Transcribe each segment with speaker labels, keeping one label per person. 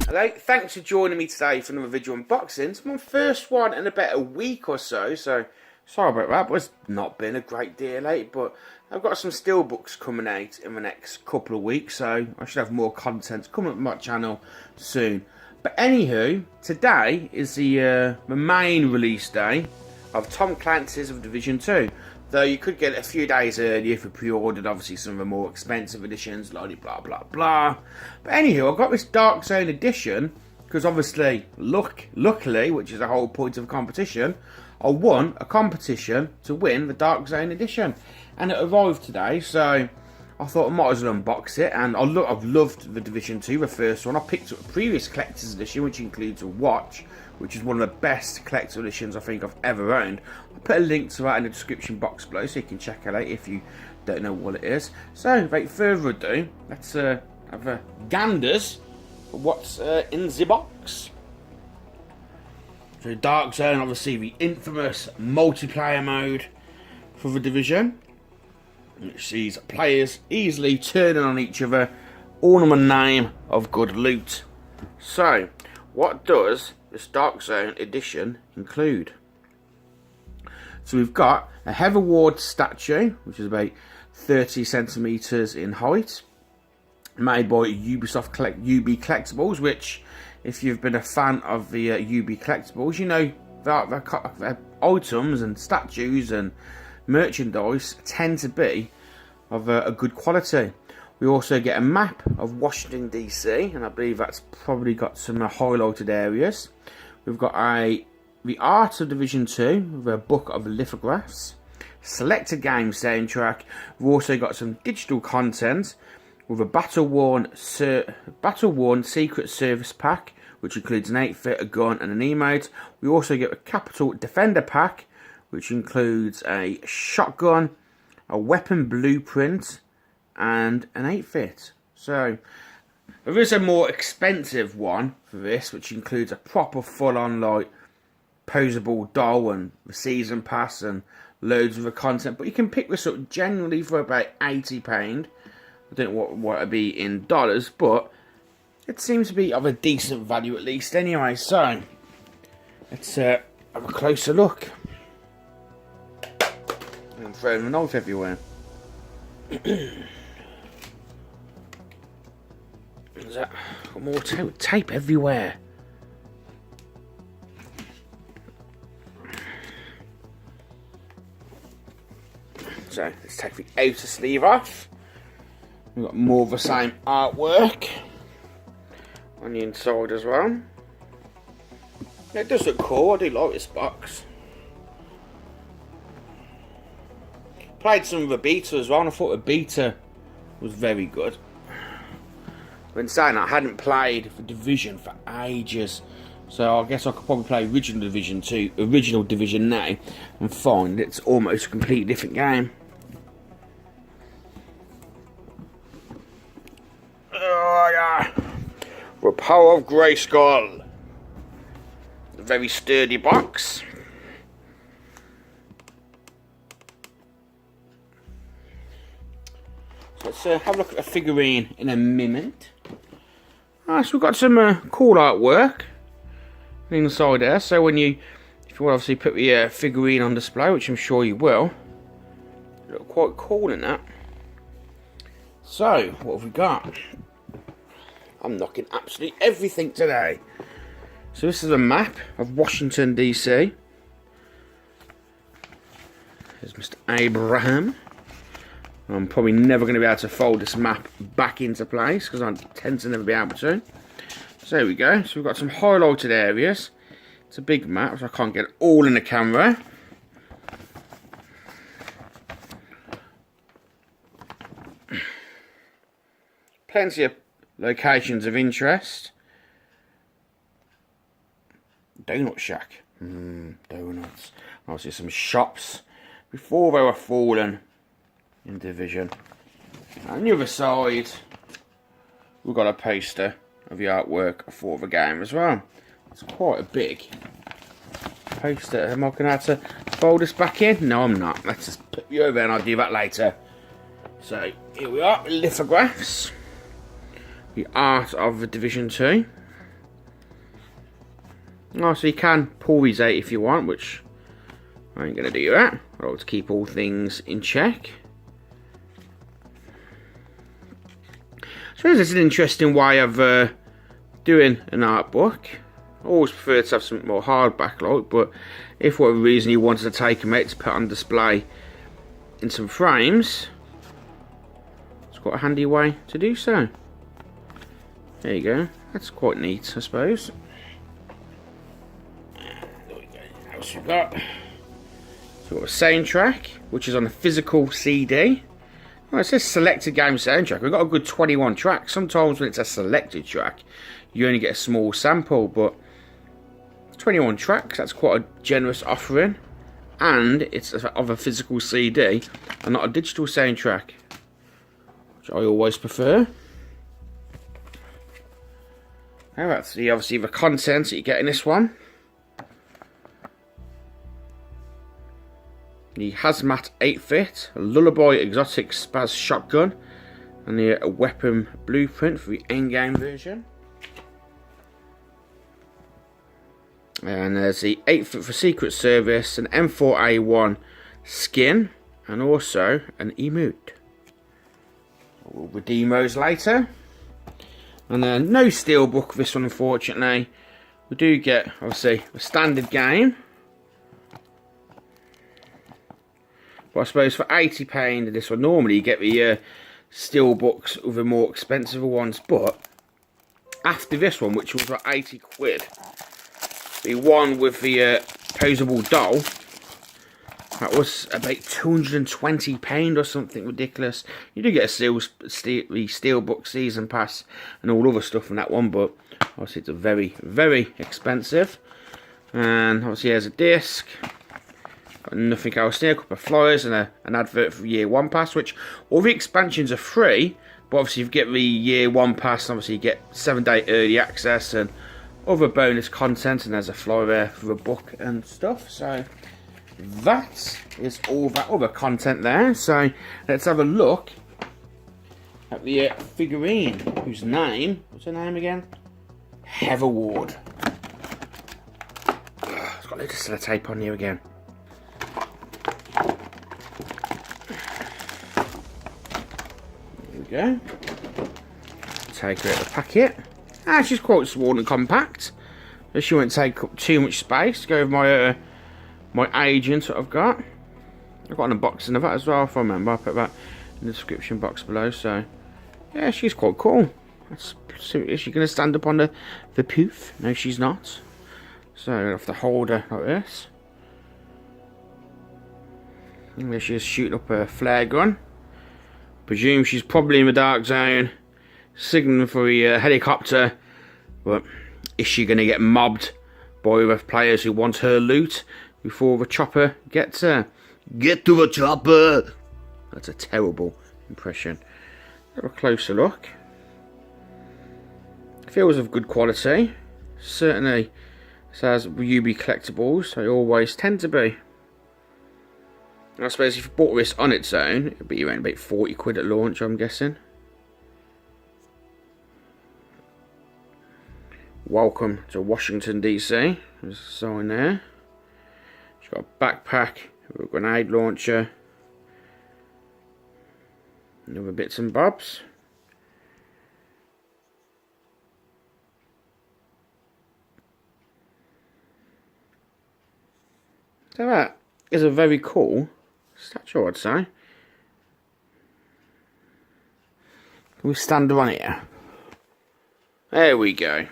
Speaker 1: Hello, thanks for joining me today for another video unboxing. It's my first one in about a week or so sorry about that, but it's not been a great deal late, but I've got some steelbooks coming out in the next couple of weeks, so I should have more content coming up on my channel soon. But anywho, today is the main release day of Tom Clancy's of Division 2. Though you could get it a few days earlier if you pre-ordered, obviously, some of the more expensive editions, blah, blah, blah, blah. But anywho, I got this Dark Zone edition, because obviously, luckily, which is the whole point of a competition, I won a competition to win the Dark Zone edition. And it arrived today, so I thought I might as well unbox it. And I've loved the Division 2, the first one. I picked up a previous collector's edition, which includes a watch, which is one of the best collector editions I think I've ever owned. I'll put a link to that in the description box below so you can check it out if you don't know what it is. So, without further ado, let's have a ganders for what's in the box. So, Dark Zone, obviously the infamous multiplayer mode for the Division, which sees players easily turning on each other, all in the name of good loot. So, what does this Dark Zone edition include? So we've got a Heather Ward statue, which is about 30 centimeters in height, made by Ubicollectibles, which, if you've been a fan of the Ubicollectibles, you know that items and statues and merchandise tend to be of a good quality. We also get a map of Washington DC, and I believe that's probably got some highlighted areas. We've got the Art of Division 2, the Book of Lithographs, selected game soundtrack. We've also got some digital content with a Battleworn Secret Service Pack, which includes an outfit, a gun, and an emote. We also get a Capital Defender Pack, which includes a shotgun, a weapon blueprint, and an outfit. So there is a more expensive one for this, which includes a proper full-on like posable doll and the season pass and loads of the content. But you can pick this up generally for about £80. I don't know what it'd be in dollars, but it seems to be of a decent value at least. Anyway, so let's have a closer look. I'm throwing a knife everywhere. Is that got more tape everywhere? So let's take the outer sleeve off. We've got more of the same artwork on the inside as well. Yeah, it does look cool. I do like this box. Played some of the beta as well, and I thought the beta was very good. When saying that, I hadn't played the Division for ages, so I guess I could probably play original Division now, and find it's almost a completely different game. Oh yeah, the power of Grayskull. A very sturdy box. So let's have a look at the figurine in a minute. So we've got some cool artwork inside there. So if you want to obviously put the figurine on display, which I'm sure you will, it looks quite cool in that. So what have we got? I'm knocking absolutely everything today. So this is a map of Washington DC. There's Mr. Abraham. I'm probably never going to be able to fold this map back into place because I tend to never be able to. So there we go. So we've got some highlighted areas. It's a big map, so I can't get it all in the camera. Plenty of locations of interest. Donut Shack. Donuts. Obviously some shops before they were fallen in Division. On the other side, we've got a poster of the artwork for the game as well. It's quite a big poster. Am I going to have to fold this back in? No, I'm not. Let's just put you over and I'll do that later. So, here we are, lithographs. The art of the Division 2. Oh, so you can pull these out if you want, which I ain't going to do that. I like to keep all things in check. So this is an interesting way of doing an art book. I always prefer to have something more hardback like, but if for whatever reason you wanted to take them out to put on display in some frames, it's quite a handy way to do so. There you go. That's quite neat, I suppose. There we go. What else we got? So we've got a soundtrack, which is on a physical CD. Well, it says selected game soundtrack. We've got a good 21 tracks. Sometimes when it's a selected track, you only get a small sample, but 21 tracks, that's quite a generous offering. And it's of a physical CD and not a digital soundtrack, which I always prefer. Now that's obviously the contents that you get in this one. The Hazmat 8-fit, a Lullaby Exotic Spaz Shotgun, and the weapon blueprint for the endgame version. And there's the 8-fit for Secret Service, an M4A1 skin, and also an emote. We'll redeem those later. And then no steelbook for this one, unfortunately. We do get, obviously, a standard game. But I suppose for £80 this one, normally you get the steelbooks with the more expensive ones. But after this one, which was about 80 quid, the one with the posable doll, that was about £220 or something ridiculous. You do get a Steelbook Season Pass and all other stuff from that one, but obviously it's a very, very expensive. And obviously here's a disc. Got nothing else there, a couple of flyers and an advert for Year 1 Pass, which all the expansions are free, but obviously if you get the Year 1 Pass, obviously you get 7-day early access and other bonus content, and there's a flyer there for a book and stuff. So that is all that other content there. So let's have a look at the figurine, whose name, what's her name again? Heather Ward. It's got a little sellotape on here again. There we go. Take her out of the packet. Ah, she's quite small and compact. She won't take up too much space. Go with my my agent that I've got. I've got an unboxing of that as well, if I remember. I'll put that in the description box below. So yeah, she's quite cool. Is she going to stand up on the poof? No, she's not. So I have to hold her like this. And there she is shooting up a flare gun. Presume she's probably in the dark zone, signaling for a helicopter. But is she going to get mobbed by the players who want her loot before the chopper gets her? Get to the chopper! That's a terrible impression. Have a closer look. Feels of good quality. Certainly says Ubicollectibles. They always tend to be. And I suppose if you bought this on its own, it'd be around about 40 quid at launch, I'm guessing. Welcome to Washington DC. There's a sign there. She's got a backpack with a grenade launcher and other bits and bobs. So that is a very cool statue, I'd say. Can we stand her on here? There we go.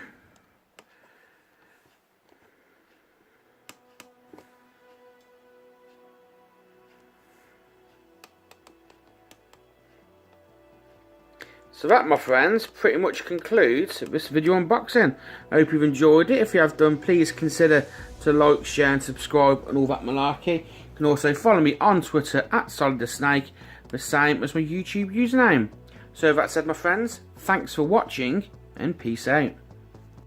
Speaker 1: So that, my friends, pretty much concludes this video unboxing. I hope you've enjoyed it. If you have done, please consider to like, share and subscribe and all that malarkey. You can also follow me on Twitter at SolidTheSnake, the same as my YouTube username. So with that said, my friends, thanks for watching and peace out.